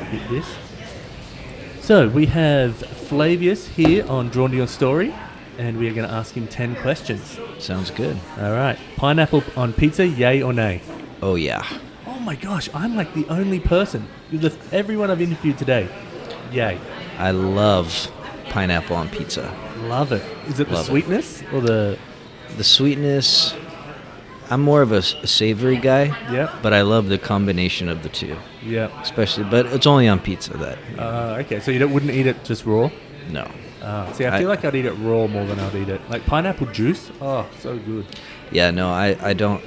hit this. So we have Flavius here on Drawn to Your Story, and we are going to ask him 10 questions. Sounds good. All right. Pineapple on pizza, yay or nay? Oh, yeah. Oh my gosh, I'm like the only person. Everyone I've interviewed today, yay. I love pineapple on pizza. Love it. Is it the sweetness or the... The sweetness, I'm more of a savory guy. Yeah. But I love the combination of the two. Yeah. Especially, but it's only on pizza that... okay, so you wouldn't eat it just raw? No. See, I feel like I'd eat it raw more than I'd eat it. Like pineapple juice, oh, so good. Yeah, no, I don't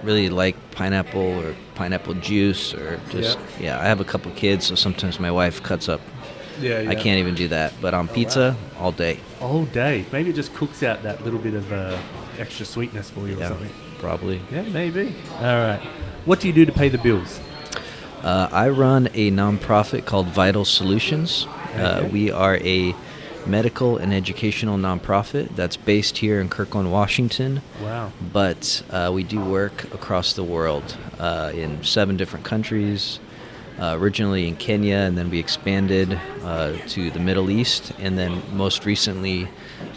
really like pineapple or pineapple juice or just... Yeah, I have a couple kids, so sometimes my wife cuts up. Yeah. I can't even do that. But on pizza, all day. All day. Maybe it just cooks out that little bit of extra sweetness for you or something. Probably. Yeah, maybe. All right. What do you do to pay the bills? I run a nonprofit called Vital Solutions. We are a medical and educational nonprofit that's based here in Kirkland, Washington. Wow. But we do work across the world in 7 different countries. Originally in Kenya, and then we expanded to the Middle East, and then most recently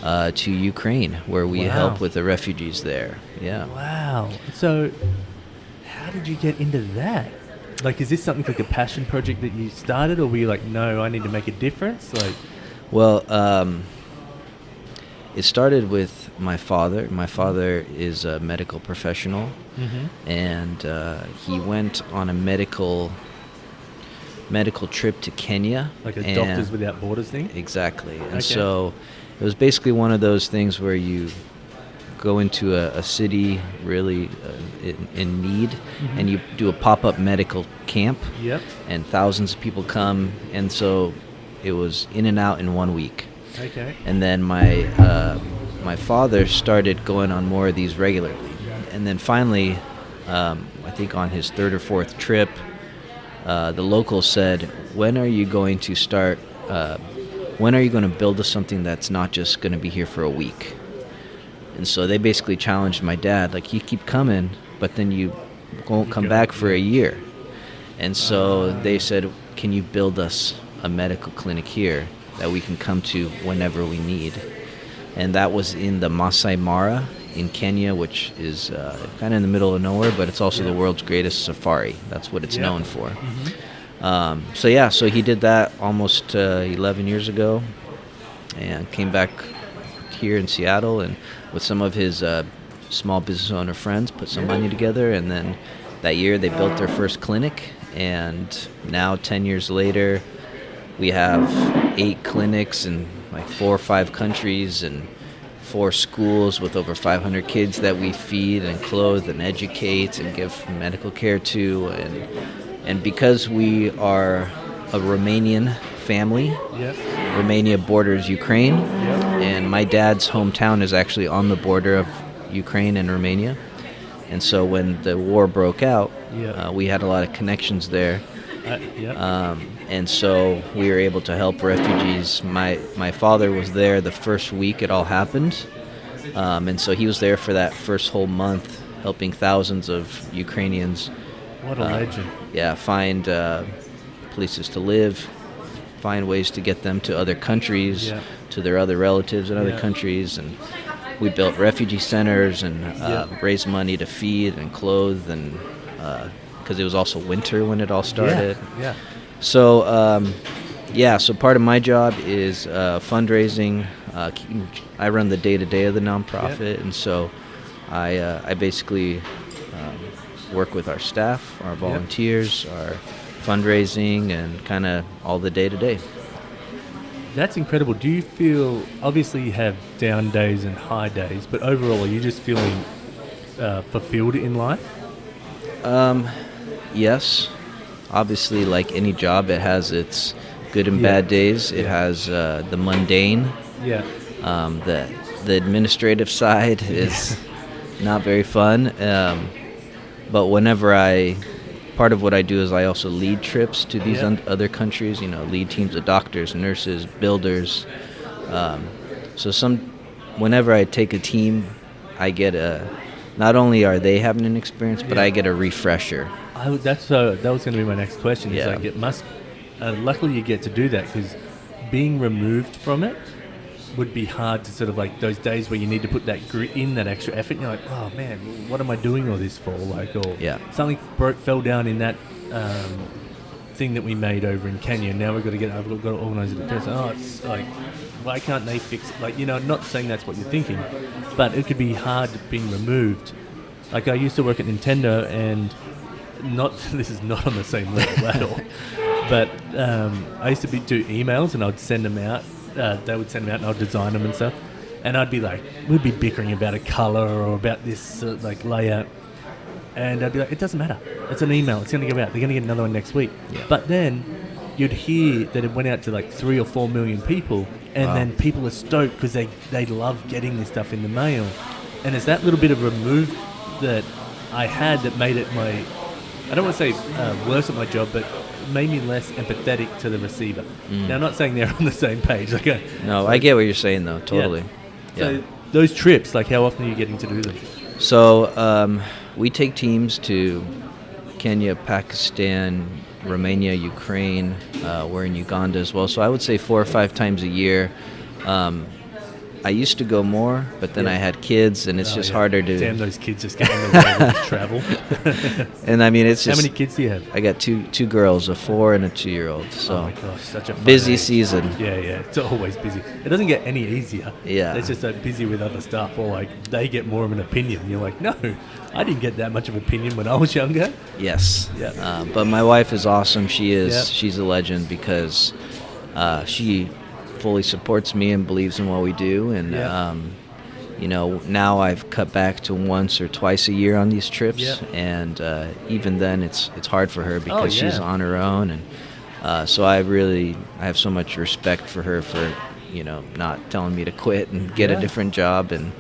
to Ukraine, where we help with the refugees there. Yeah. Wow. So how did you get into that? Like, is this something like a passion project that you started, or were you like, no, I need to make a difference? Like, well, it started with my father. My father is a medical professional, and he went on a medical trip to Kenya. Like a Doctors Without Borders thing? Exactly. And so it was basically one of those things where you go into a city really in need, and you do a pop-up medical camp, and thousands of people come, and so it was in and out in 1 week. Okay. And then my father started going on more of these regularly. And then finally, I think on his 3rd or 4th trip, the locals said, when are you going to start, when are you going to build us something that's not just going to be here for a week? And so they basically challenged my dad, like, you keep coming, but then you won't come back for a year. And so they said, can you build us a medical clinic here that we can come to whenever we need? And that was in the Masai Mara in Kenya, which is kind of in the middle of nowhere, but it's also the world's greatest safari. That's what it's known for. So he did that almost 11 years ago, and came back here in Seattle, and with some of his small business owner friends, put some money together, and then that year they built their first clinic, and now 10 years later, we have 8 clinics in like 4 or 5 countries, and 4 schools with over 500 kids that we feed and clothe and educate and give medical care to. And because we are a Romanian family, Romania borders Ukraine, and my dad's hometown is actually on the border of Ukraine and Romania. And so when the war broke out, we had a lot of connections there. And so we were able to help refugees. My father was there the first week it all happened. And so he was there for that first whole month, helping thousands of Ukrainians. What a legend. Find places to live, find ways to get them to other countries, to their other relatives in other countries. And we built refugee centers and raised money to feed and clothe, and because it was also winter when it all started. So, so part of my job is fundraising. I run the day-to-day of the nonprofit, and so I basically work with our staff, our volunteers, our fundraising, and kind of all the day-to-day. That's incredible. Do you feel, obviously you have down days and high days, but overall are you just feeling fulfilled in life? Yes. Obviously, like any job, it has its good and bad days. It has the mundane. The administrative side is not very fun. But whenever part of what I do is I also lead trips to these other countries, lead teams of doctors, nurses, builders. So whenever I take a team, I get not only are they having an experience, but Yeah. I get a refresher. That was going to be my next question. Is Yeah. like it must. Luckily, you get to do that because being removed from it would be hard to sort of like those days where you need to put that grit in, that extra effort. And you're like, oh man, what am I doing all this for? Like, or Yeah. something fell down in that thing that we made over in Kenya. Now I've got to organise it. Oh, it's like, why can't they fix it? Like, not saying that's what you're thinking, but it could be hard being removed. Like I used to work at Nintendo, and this is not on the same level at all. But I used to do emails, and I'd send them out. They would send them out, and I'd design them and stuff. And I'd be like, we'd be bickering about a color or about this like layout. And I'd be like, it doesn't matter. It's an email. It's going to go out. They're going to get another one next week. Yeah. But then you'd hear that it went out to like 3 or 4 million people, and Wow. then people are stoked because they love getting this stuff in the mail. And it's that little bit of remove that I had that made it I don't want to say worse at my job, but made me less empathetic to the receiver. Now, I'm not saying they're on the same page. No, I get what you're saying, though. Totally. Yeah. So those trips, like how often are you getting to do them? So we take teams to Kenya, Pakistan, Romania, Ukraine. We're in Uganda as well. So I would say 4 or 5 times a year. I used to go more, but then Yeah. I had kids, and it's just harder to. Damn, those kids just get in the way of travel. And I mean, it's How just. many kids do you have? I got two girls, a 4 and a 2-year-old. So Oh my gosh, such a fun busy age. season. Yeah, it's always busy. It doesn't get any easier. Yeah. It's just so busy with other stuff, or like they get more of an opinion. You're like, no, I didn't get that much of an opinion when I was younger. Yes. Yeah. But my wife is awesome. She is. Yeah. She's a legend because she fully supports me and believes in what we do. And Yeah. now I've cut back to once or twice a year on these trips. Yeah. And even then, it's hard for her because yeah. she's on her own. And so I have so much respect for her for not telling me to quit and get Yeah. a different job. And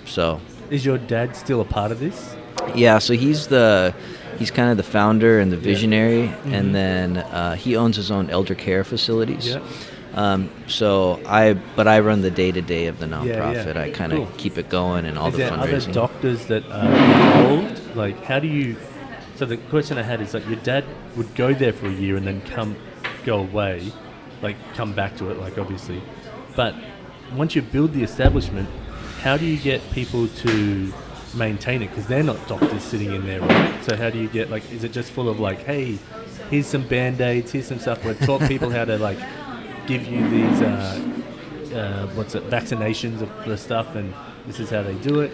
so. Is your dad still a part of this? Yeah, so he's kind of the founder and the visionary, Mm-hmm. and then he owns his own elder care facilities. Yeah. So I run the day-to-day of the nonprofit. Yeah. I kind of Cool. keep it going and all Is the there other fundraising. doctors that are involved? Like, how do you... So the question I had is, like, your dad would go there for a year and then go away, like, come back to it, like, obviously. But once you build the establishment, how do you get people to maintain it? Because they're not doctors sitting in there, right? So how do you get, like, is it just full of, like, hey, here's some Band-Aids, here's some stuff. We've taught people how to, like, give you these, vaccinations of the stuff, and this is how they do it.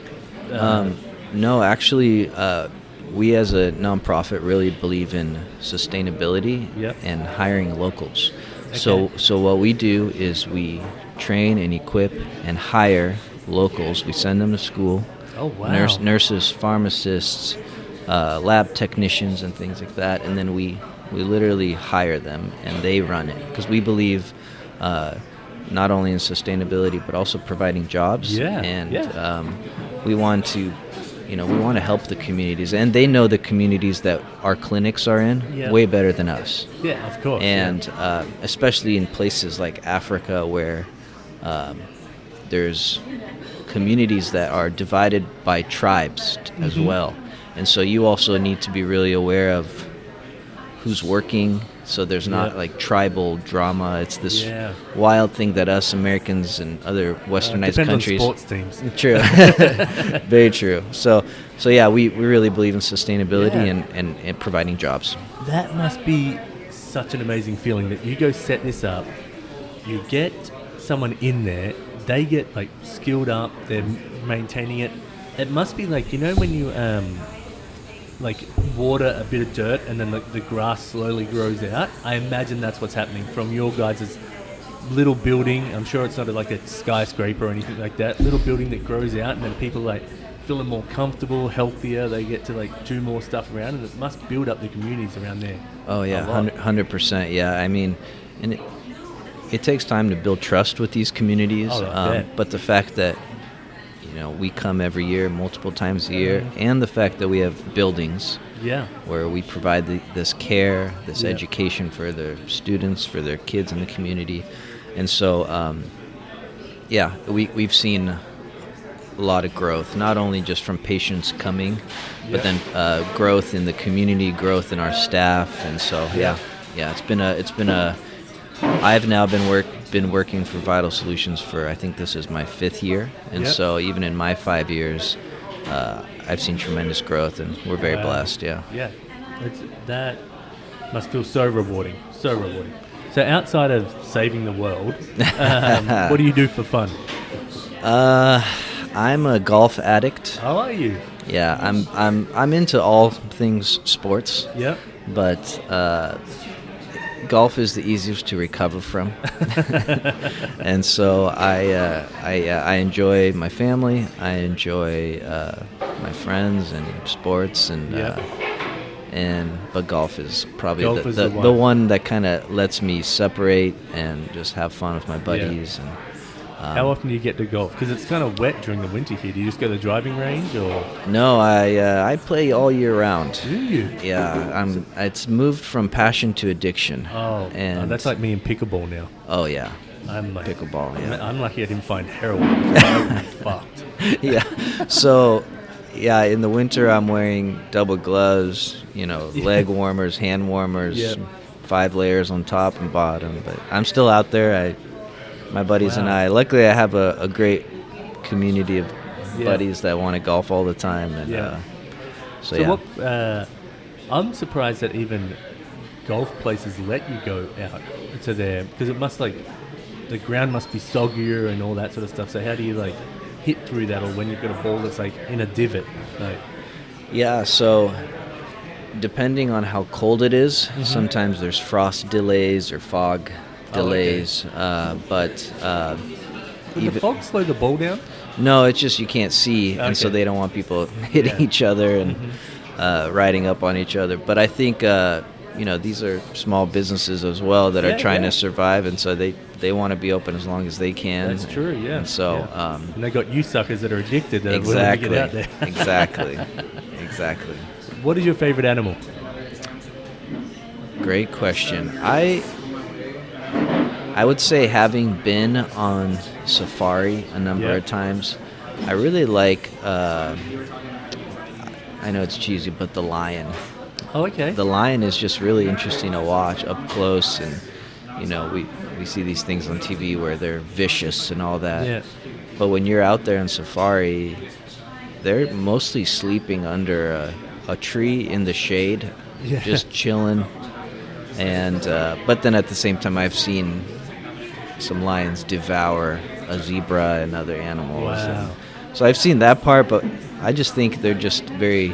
No, actually, we as a nonprofit really believe in sustainability Yep. and hiring locals. Okay. So what we do is we train and equip and hire locals. We send them to school. Oh, wow. Nurses, pharmacists, lab technicians, and things like that. And then we literally hire them, and they run it. Because we believe not only in sustainability, but also providing jobs. Yeah, And yeah. we want to, we want to help the communities. And they know the communities that our clinics are in Yeah. way better than us. Yeah, of course. And especially in places like Africa where there's communities that are divided by tribes as Mm-hmm. well. And so you also need to be really aware of who's working, so there's not Yeah. like tribal drama. It's this Yeah. wild thing that us Americans and other westernized depends countries... on sports teams. True. Very true. So yeah, we really believe in sustainability Yeah. and providing jobs. That must be such an amazing feeling that you go set this up, you get someone in there, they get like skilled up, they're maintaining it. It must be like, when you like water a bit of dirt and then the grass slowly grows out. I imagine that's what's happening from your guys' little building. I'm sure it's not like a skyscraper or anything like that. Little building that grows out, and then people like feeling more comfortable, healthier. They get to like do more stuff around, and it must build up the communities around there. Oh yeah, a lot. 100%. Yeah, I mean, and it takes time to build trust with these communities. Oh, I bet. But the fact that we come every year, multiple times a year, and the fact that we have buildings Yeah. where we provide this care, this Yeah. education for their students, for their kids in the community, and so we've seen a lot of growth, not only just from patients coming, but then growth in the community, growth in our staff, and so it's been a. I've now been working for Vital Solutions for, I think this is my 5th year, and so even in my 5 years, I've seen tremendous growth, and we're very blessed. Yeah. That must feel so rewarding, so rewarding. So outside of saving the world, what do you do for fun? I'm a golf addict. How are you? Yeah, I'm into all things sports. Yep. But golf is the easiest to recover from, and so I enjoy my family. I enjoy my friends and sports, but golf is probably the one that kind of lets me separate and just have fun with my buddies. Yeah. And how often do you get to golf? Because it's kind of wet during the winter here. Do you just go to the driving range, or? No, I play all year round. Do you? Yeah, it's moved from passion to addiction. Oh, and that's like me in pickleball now. Oh yeah, I'm like pickleball. Yeah, I'm lucky I didn't find heroin. I would be fucked. Yeah, so yeah, in the winter I'm wearing double gloves, leg warmers, hand warmers, 5 layers on top and bottom. But I'm still out there. My buddies and I. Luckily, I have a great community of buddies that want to golf all the time. And what? I'm surprised that even golf places let you go out to there, because it must the ground must be soggier and all that sort of stuff. So how do you hit through that, or when you've got a ball that's in a divot? Yeah. So depending on how cold it is, sometimes there's frost delays or fog delays, but Does the fog slow the ball down? No, it's just you can't see, and so they don't want people hitting each other and riding up on each other. But I think these are small businesses as well that are trying to survive, and so they want to be open as long as they can. That's true, yeah. And so and they got you suckers that are addicted that exactly, are willing to get out there. Exactly. What is your favorite animal? Great question. I would say, having been on safari a number of times, I really like, I know it's cheesy, but the lion. Oh, okay. The lion is just really interesting to watch up close, and, we see these things on TV where they're vicious and all that. Yeah. But when you're out there on safari, they're mostly sleeping under a tree in the shade, just chilling. And but then at the same time, I've seen some lions devour a zebra and other animals. Wow. So I've seen that part, but I just think they're just very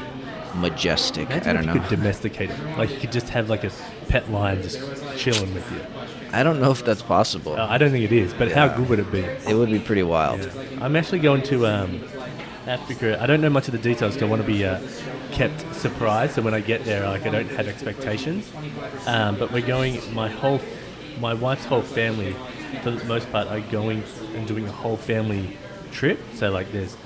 majestic. Imagine I don't if know. You could domesticate it. You could just have a pet lion just chilling with you. I don't know if that's possible. I don't think it is, but how good would it be? It would be pretty wild. Yeah. I'm actually going to Africa. I don't know much of the details because I want to be kept surprised. So when I get there, I don't have expectations. But we're going. My wife's whole family, for the most part, are going and doing a whole family trip. So there's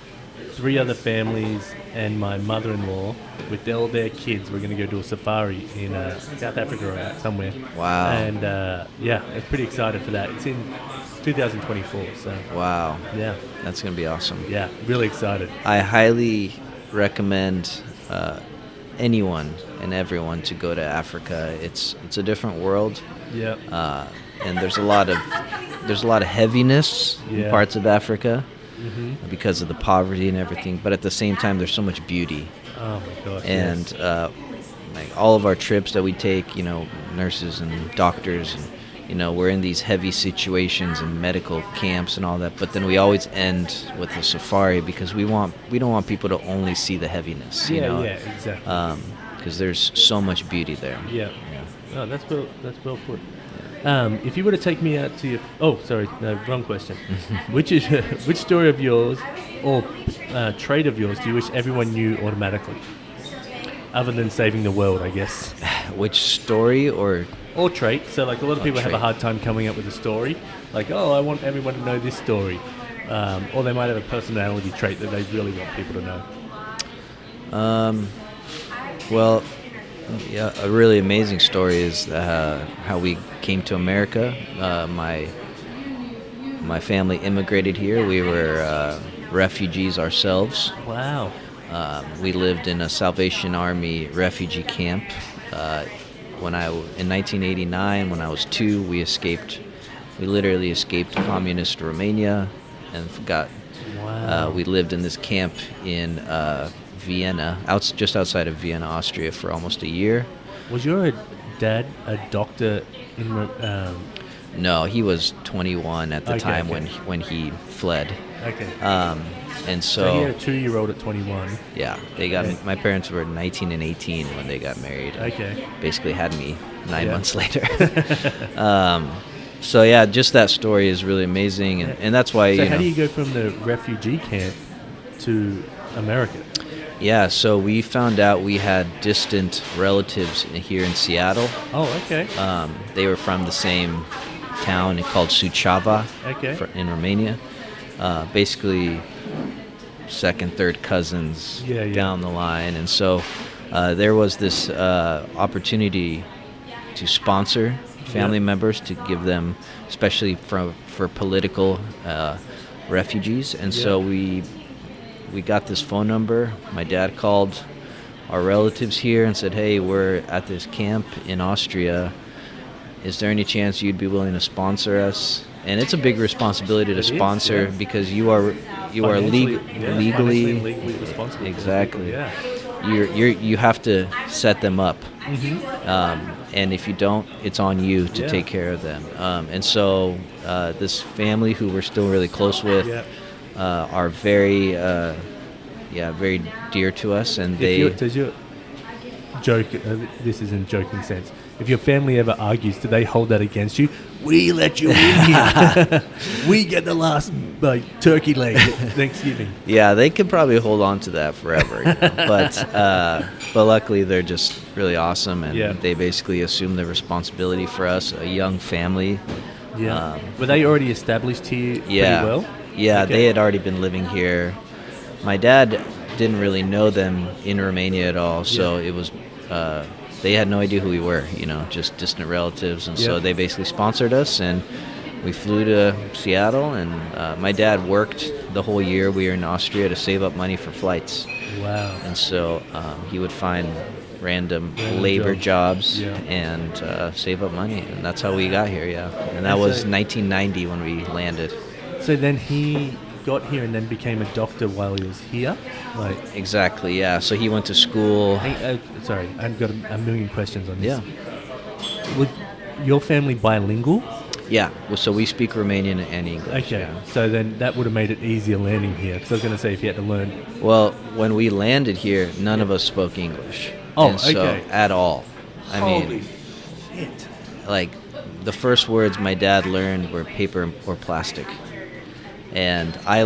3 other families and my mother-in-law with all their kids. We're going to go do a safari in South Africa or somewhere. Wow. And I'm pretty excited for that. It's in 2024. So. Wow. Yeah. That's going to be awesome. Yeah, really excited. I highly recommend anyone and everyone to go to Africa. It's a different world. Yeah. And there's a lot of heaviness in parts of Africa because of the poverty and everything. But at the same time, there's so much beauty. Oh my gosh. And all of our trips that we take, nurses and doctors, and we're in these heavy situations and medical camps and all that. But then we always end with a safari because we don't want people to only see the heaviness. Yeah, exactly. Because there's so much beauty there. Yeah. Oh, that's well put. If you were to take me out to your... Oh, sorry, no, wrong question. Which story of yours or trait of yours do you wish everyone knew automatically? Other than saving the world, I guess. Which story or trait? So, a lot of people have a hard time coming up with a story. I want everyone to know this story. Or they might have a personality trait that they really want people to know. Well... Yeah, a really amazing story is how we came to America. My family immigrated here. We were refugees ourselves. Wow. We lived in a Salvation Army refugee camp. In 1989, when I was 2, we literally escaped communist Romania and Wow. we lived in this camp in Vienna, just outside of Vienna, Austria, for almost a year. Was your dad a doctor in? No, he was 21 at the Okay, time okay. when he fled. Okay. And So he had so, a 2-year-old at 21. yeah, Okay. my parents were 19 and 18 when they got married. Okay. Basically had me 9 Yeah. months later. So yeah, just that story is really amazing, and that's why So you how know. do you go from the refugee camp to America? Yeah, so we found out we had distant relatives here in Seattle. Oh, okay. They were from the same town called Suceava Okay. in Romania. Basically, second, third cousins Yeah, yeah. down the line. And so there was this opportunity to sponsor family members, to give them, especially for political refugees. And so we got this phone number. My dad called our relatives here and said, "Hey, we're at this camp in Austria. Is there any chance you'd be willing to sponsor us?" And it's a big responsibility to It is, sponsor yeah. because you are Financially- legally financially and legally responsible. for those exactly. people, Yeah. you have to set them up. Mm-hmm. And if you don't, it's on you to Yeah. take care of them. And so this family who we're still really close with Yeah. are very, very dear to us, and Does your joke? This is in joking sense. If your family ever argues, do they hold that against you? We let you in here. We get the last turkey leg at Thanksgiving. yeah, they could probably hold on to that forever. But luckily they're just really awesome, and Yeah. they basically assume the responsibility for us, a young family. Yeah. Were they already established here Yeah. pretty well? Yeah, Okay. they had already been living here. My dad didn't really know them in Romania at all, so Yeah. it was they had no idea who we were, just distant relatives, and so Yeah. they basically sponsored us, and we flew to Seattle, and my dad worked the whole year we were in Austria to save up money for flights, Wow. and so he would find random Random labor jobs. jobs Yeah. and save up money, and that's how we got here, yeah. And that And was so- 1990 when we landed. So then he got here and then became a doctor while he was here? Like, Exactly, yeah. So he went to school. sorry, I've got a million questions on this. Yeah. Was your family bilingual? Yeah, well, so we speak Romanian and English. Okay, yeah. so then that would have made it easier landing here. Because I was going to say if you had to learn. Well, when we landed here, none of us spoke English. Oh, And so, okay. at all. I Holy mean, shit. like, the first words my dad learned were paper or plastic. And I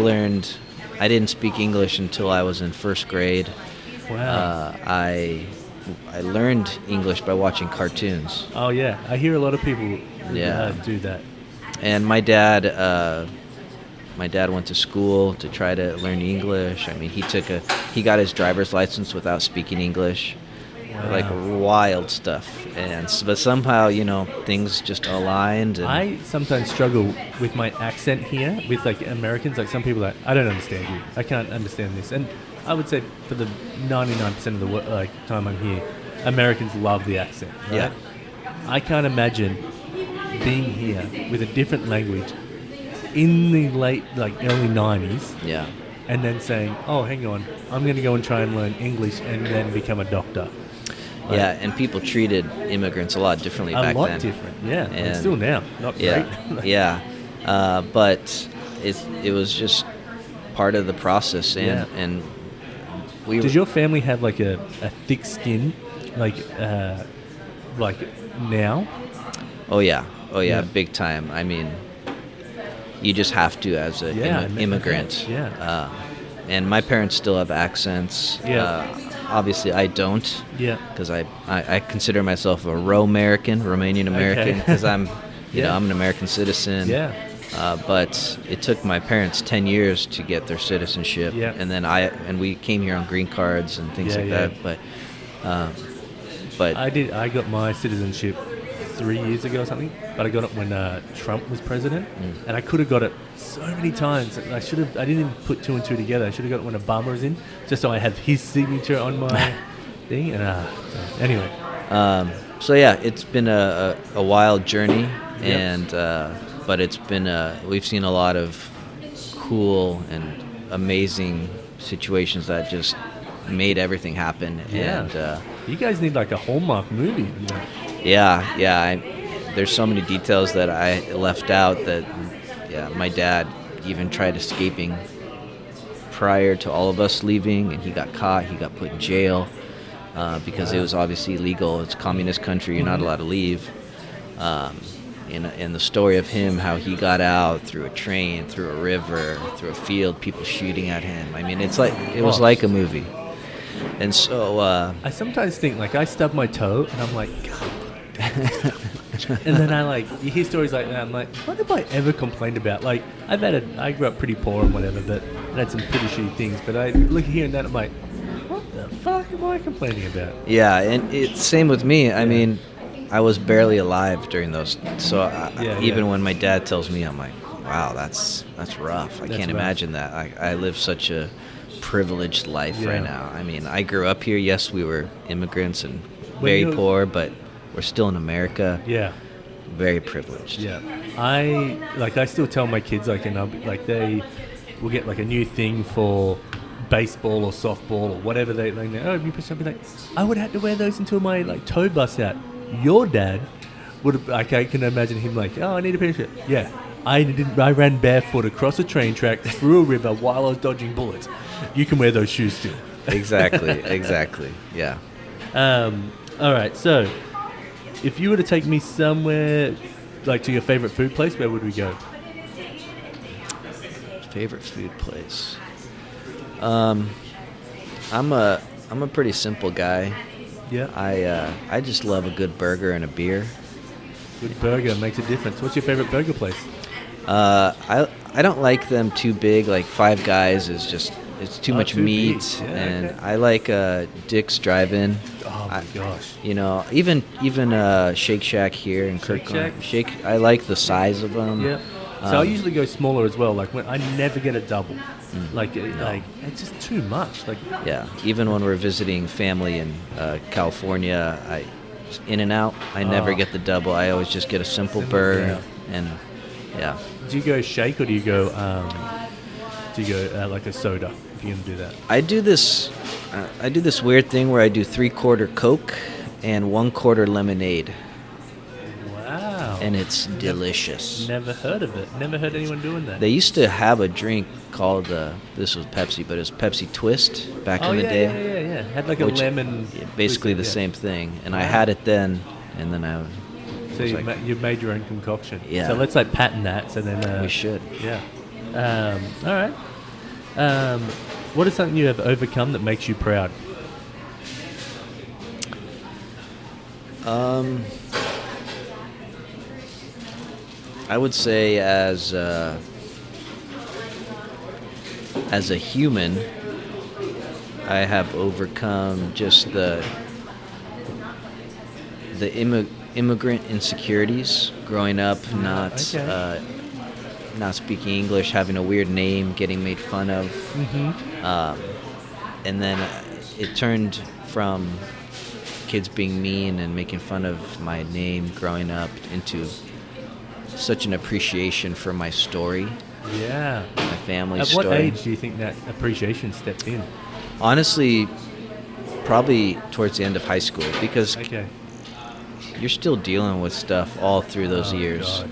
didn't speak English until I was in first grade. Wow. I learned English by watching cartoons. Oh yeah, I hear a lot of people Yeah. do that. And my dad went to school to try to learn English. I mean, he got his driver's license without speaking English. Wow. Like wild stuff. But somehow, things just aligned. And I sometimes struggle with my accent here with like Americans. Like some people are like, I don't understand you. I can't understand this. And I would say for the 99% of the time I'm here, Americans love the accent. Right? Yeah. I can't imagine being here with a different language in the early 90s yeah. and then saying, oh, hang on, I'm going to go and try and learn English and then become a doctor. Yeah, and people treated immigrants a lot differently back A lot then. different, yeah. And And- still now, not Yeah, great. yeah. But it was just part of the process, Yeah. and we. Did your family have like a thick skin, like now? Oh yeah, Yeah. big time. I mean, you just have to as an Yeah, I mean, immigrant. yeah. And my parents still have accents. Yeah. Obviously, I don't. Yeah. Because I consider myself a Romanian American, Okay. because I'm, Yeah. I'm an American citizen. Yeah. But it took my parents 10 years to get their citizenship, Yeah. and then we came here on green cards and things Yeah, like yeah. that. But I got my citizenship 3 years ago or something, but I got it when Trump was president, and I could have got it so many times. I didn't even put two and two together. I should have got it when Obama was in, just so I have his signature on my thing. And anyway, so yeah, it's been a wild journey, and but it's been we've seen a lot of cool and amazing situations that just made everything happen. Yeah. And you guys need like a Hallmark movie. there's so many details that I left out that my dad even tried escaping prior to all of us leaving, and he got caught. He got put in jail because it was obviously illegal. It's a communist country. You're not allowed to leave. And the story of him, how he got out through a train, through a river, through a field, people shooting at him. I mean, it was like a movie. And so I sometimes think, like, I stub my toe, and I'm like, God. And then you hear stories like that, I'm like, what have I ever complained about? Like, I grew up pretty poor and whatever, but I had some pretty shitty things. But I look here and that, I'm like, what the fuck am I complaining about? Yeah, and it's same with me. I mean, I was barely alive during those. So even when my dad tells me, I'm like, wow, that's rough. I can't imagine that. I live such a privileged life right now. I mean, I grew up here. Yes, we were immigrants and very poor, but we're still in America. Yeah. Very privileged. Yeah. I still tell my kids, and I'll be, they will get a new thing for baseball or softball or whatever they you put something I would have to wear those until my toe busts out. Your dad would I can imagine him I need a pair of shit. Yeah. I ran barefoot across a train track through a river while I was dodging bullets. You can wear those shoes still. Exactly. Yeah. All right. So, if you were to take me somewhere, to your favorite food place, where would we go? Favorite food place. I'm a pretty simple guy. Yeah. I just love a good burger and a beer. Good burger makes a difference. What's your favorite burger place? I don't like them too big. Like Five Guys is just it's too much meat, and okay. I like Dick's Drive-In. Oh my gosh! Even Shake Shack here in Kirkland. I like the size of them. Yeah. So I usually go smaller as well. When I never get a double. It's just too much. Yeah. Even when we're visiting family in California, In-N-Out, I never get the double. I always just get a simple burger, and yeah. Do you go shake or do you go like a soda if you're gonna do that? I do this weird thing where I do 3/4 Coke and 1/4 lemonade. Wow. And it's delicious. Never heard of it. Never heard anyone doing that. They used to have a drink called this was Pepsi, but it was Pepsi Twist back in the day. Yeah. Had a lemon. Basically the same thing. And I had it then, and then I. So you made your own concoction. Yeah. So let's patent that. So then we should. Yeah. All right. What is something you have overcome that makes you proud? I would say as a human, I have overcome just the immigrant insecurities growing up, not speaking English, having a weird name, getting made fun of. Mm-hmm. And then it turned from kids being mean and making fun of my name growing up into such an appreciation for my story. Yeah. My family story. At what age do you think that appreciation stepped in? Honestly, probably towards the end of high school, because you're still dealing with stuff all through those years. God.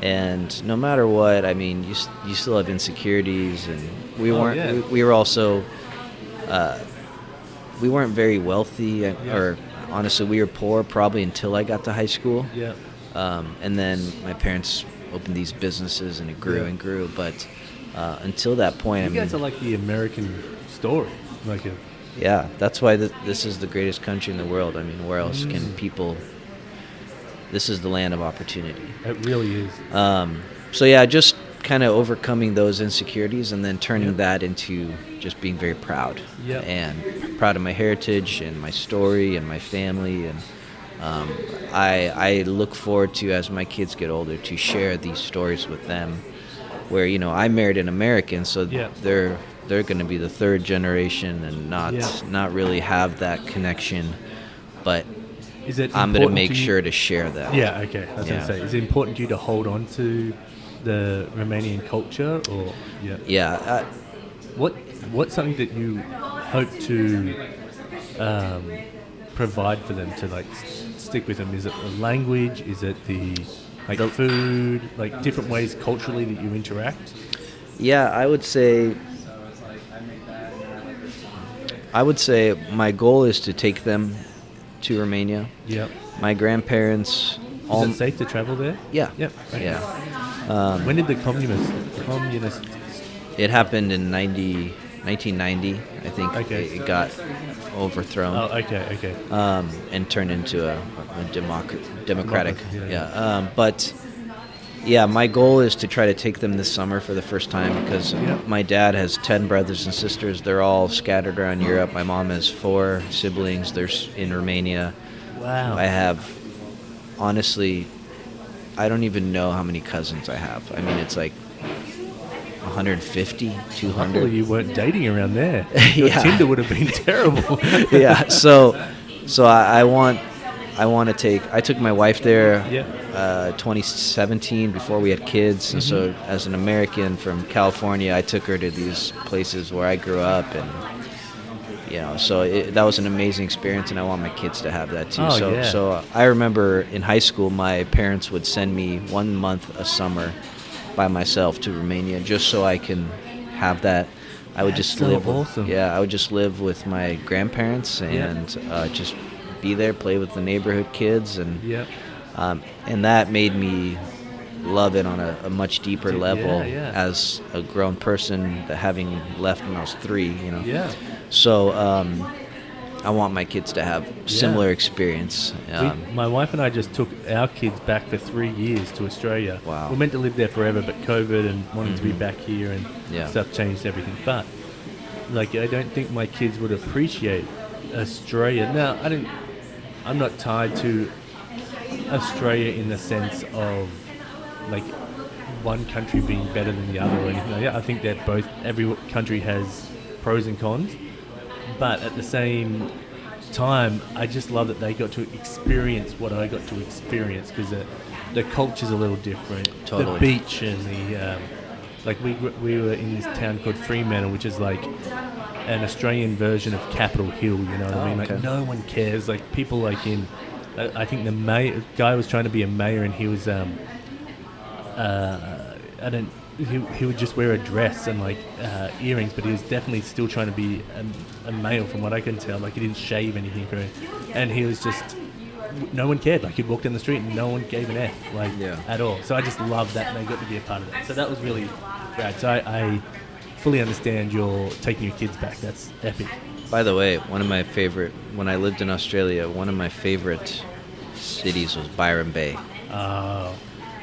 And no matter what, I mean, you still have insecurities, and we were also we weren't very wealthy, or honestly, we were poor probably until I got to high school. Yeah. And then my parents opened these businesses, and it grew and grew. But until that point, you guys are like the American story, yeah. That's why this is the greatest country in the world. I mean, where else can people? This is the land of opportunity. It really is. So yeah, just kind of overcoming those insecurities, and then turning that into just being very proud. Yep. And proud of my heritage and my story and my family, and Um, I look forward to, as my kids get older, to share these stories with them. Where I married an American, so Yeah. they're going to be the third generation and Yeah. not really have that connection. But Is it I'm going to important make to you? sure to share that. Yeah, okay. I was going Yeah. to say, is it important to you to hold on to the Romanian culture, or Yeah. what's something that you hope to provide for them to like stick with them? Is it the language? Is it the food? Like different ways culturally that you interact? Yeah, I would say my goal is to take them to Romania. Yeah. My grandparents. Is it safe to travel there? Yeah. Yep. Okay. Yeah. When did the communist? It happened in 1990. I think Okay. it got overthrown. Oh, okay. And turned into a democratic. Yeah. Yeah. But yeah, my goal is to try to take them this summer for the first time because my dad has 10 brothers and sisters. They're all scattered around Europe. My mom has 4 siblings. They're in Romania. Wow. I have, honestly, I don't even know how many cousins I have. I mean, it's like 150, 200. Luckily you weren't dating around there. Your Yeah. Tinder would have been terrible. Yeah. So I want to take. I took my wife there. Yeah. 2017 before we had kids, and so as an American from California, I took her to these places where I grew up, and so that was an amazing experience, and I want my kids to have that too. Oh, so yeah. so I remember in high school, my parents would send me 1 month a summer by myself to Romania just so I can have that. I would That's just so live. awesome. I would just live with my grandparents and just be there, play with the neighborhood kids, and Yeah. and that made me love it on a much deeper level Yeah. as a grown person, having left when I was 3. Yeah. So I want my kids to have similar experience. My wife and I just took our kids back for 3 years to Australia. Wow. We were meant to live there forever, but COVID and wanting to be back here and stuff changed everything. But I don't think my kids would appreciate Australia. Now, I'm not tied to Australia in the sense of one country being better than the other or anything like that. I think that every country has pros and cons. But at the same time, I just love that they got to experience what I got to experience because the culture's a little different. Totally. The beach and we were in this town called Fremantle, which is like an Australian version of Capitol Hill. You know what I mean? Okay. No one cares. People I think the guy was trying to be a mayor, and he was he would just wear a dress and earrings, but he was definitely still trying to be a male from what I can tell. He didn't shave anything, and he was just, no one cared. He'd walk down the street and no one gave an F at all. So I just love that, and they got to be a part of that. So that was really great. So I fully understand you're taking your kids back. That's epic. By the way, when I lived in Australia, one of my favorite cities was Byron Bay. Oh,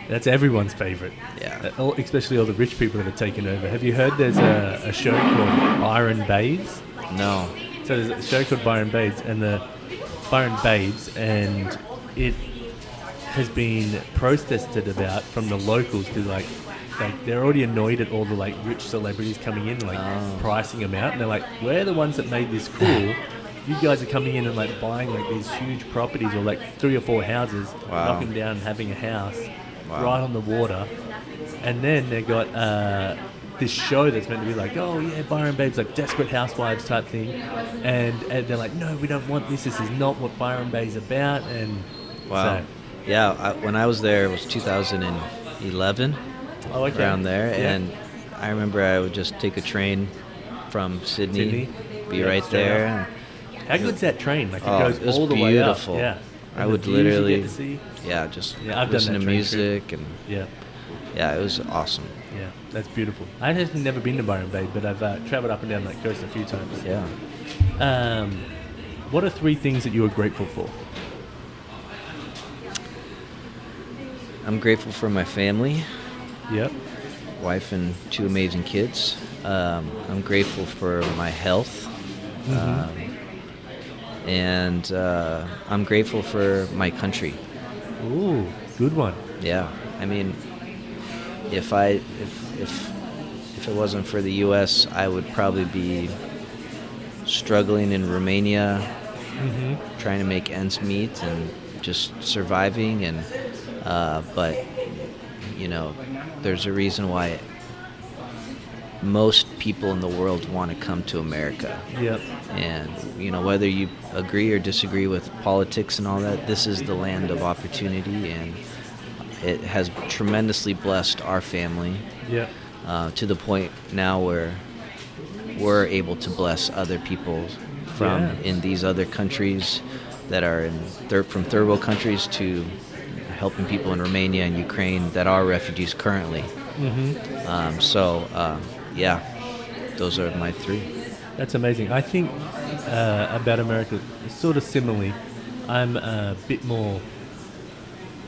that's everyone's favourite. Yeah. Especially all the rich people that have taken over. Have you heard there's a show called Byron Babes? No. So there's a show called Byron Babes, and it has been protested about from the locals because they're already annoyed at all the rich celebrities coming in, pricing them out, and they're like, we're the ones that made this cool. You guys are coming in and buying these huge properties or 3 or 4 houses, knocking down and having a house right on the water, and then they got this show that's meant to be oh yeah, Byron Babes, Desperate Housewives type thing, and they're like, no, we don't want this. This is not what Byron Bay's about. And wow, when I was there, it was 2011. Oh, okay. Around there, Yeah. and I remember I would just take a train from Sydney. Be right there. How good's that train? It Oh, goes it was all the beautiful. way up. Yeah. I And would the views you literally, get to see. I've done listen that to train music trip. and Yeah, it was awesome. yeah, that's beautiful. I've actually never been to Byron Bay, but I've travelled up and down that coast a few times. Yeah. What are 3 things that you are grateful for? I'm grateful for my family, Yep. wife and 2 amazing kids. I'm grateful for my health. and I'm grateful for my country. Ooh, good one. Yeah, I mean, if it wasn't for the U.S., I would probably be struggling in Romania, trying to make ends meet and just surviving. And but there's a reason why most people in the world want to come to America. Yep. And whether you agree or disagree with politics and all that, this is the land of opportunity, and it has tremendously blessed our family. Yep. To the point now where we're able to bless other people from in these other countries that are from third world countries to helping people in Romania and Ukraine that are refugees currently. Yeah, those are my three. That's amazing. I think about America, sort of similarly, I'm a bit more,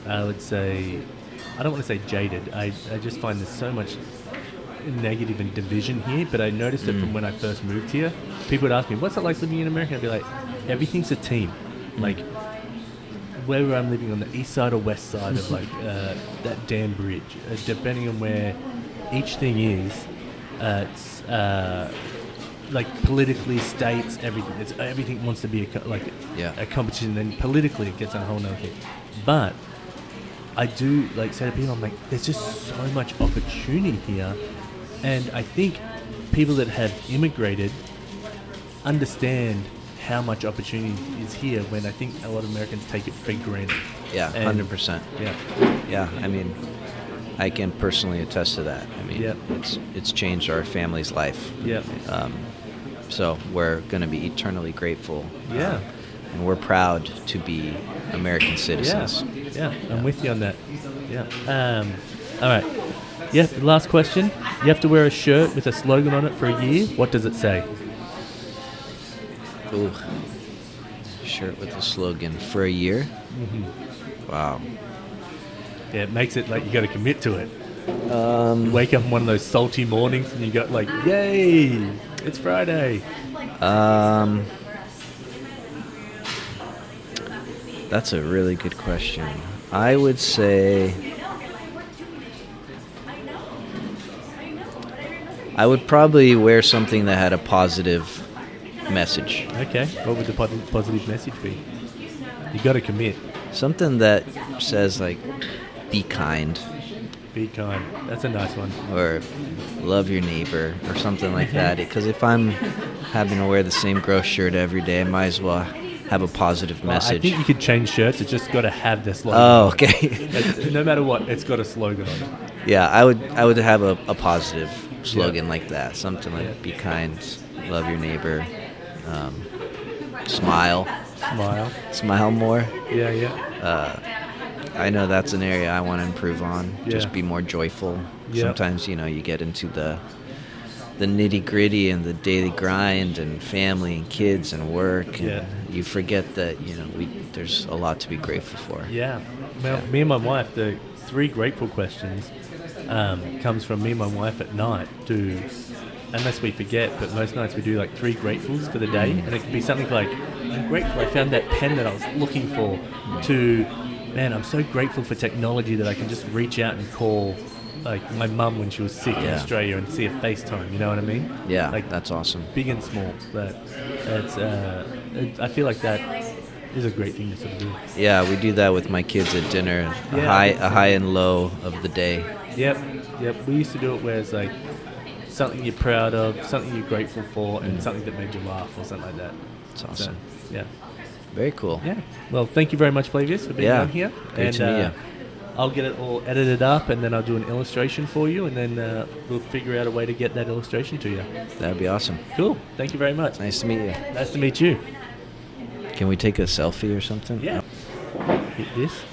I would say, I don't want to say jaded. I just find there's so much negative and division here, but I noticed it from when I first moved here. People would ask me, what's it like living in America? I'd be like, everything's a team. Like, whether I'm living on the east side or west side of that damn bridge, depending on where each thing is, it's like politically, states, everything. Everything wants to be a competition. Then politically, it gets on a whole nother thing. But I do say to people, I'm like, there's just so much opportunity here, and I think people that have immigrated understand how much opportunity is here. When I think a lot of Americans take it for granted. Yeah, 100%. Yeah. I mean, I can personally attest to that. I mean, it's changed our family's life. Yeah. So we're going to be eternally grateful. Yeah. And we're proud to be American citizens. Yeah. I'm with you on that. Yeah. All right. Yeah, the last question. You have to wear a shirt with a slogan on it for a year. What does it say? Ooh. Shirt with a slogan for a year? Wow. Yeah, it makes it like you got to commit to it. You wake up on one of those salty mornings and you got yay, it's Friday. That's a really good question. I would say I would probably wear something that had a positive message. Okay, what would the positive message be? You got to commit. Something that says be kind. Be kind. That's a nice one. Or love your neighbor or something like that. Because if I'm having to wear the same gross shirt every day, I might as well have a positive message. I think you could change shirts. It's just got to have the slogan. Oh, okay. No matter what, it's got a slogan on it. Yeah, I would have a positive slogan like that. Something like be kind, love your neighbor, smile. Smile more. Yeah. I know that's an area I want to improve on. Yeah. Just be more joyful. Yeah. Sometimes, you get into the nitty-gritty and the daily grind and family and kids and work. And you forget that, there's a lot to be grateful for. Yeah. Well, me and my wife, the 3 grateful questions comes from me and my wife at night. Unless we forget, but most nights we do 3 gratefuls for the day. And it could be something like, I'm grateful I found that pen that I was looking for, to, man, I'm so grateful for technology that I can just reach out and call my mum when she was sick in Australia and see a FaceTime, you know what I mean? Yeah, that's awesome. Big and small, but it's I feel like that is a great thing to sort of do. Yeah, we do that with my kids at dinner, a high and low of the day. Yep. We used to do it where it's something you're proud of, something you're grateful for, and something that made you laugh or something like that. That's awesome. So, yeah. Very cool. Yeah. Well, thank you very much, Flavius, for being on here. Great to meet you. I'll get it all edited up, and then I'll do an illustration for you, and then we'll figure out a way to get that illustration to you. That'd be awesome. Cool. Thank you very much. Nice to meet you. Nice to meet you. Can we take a selfie or something? Yeah. Hit this.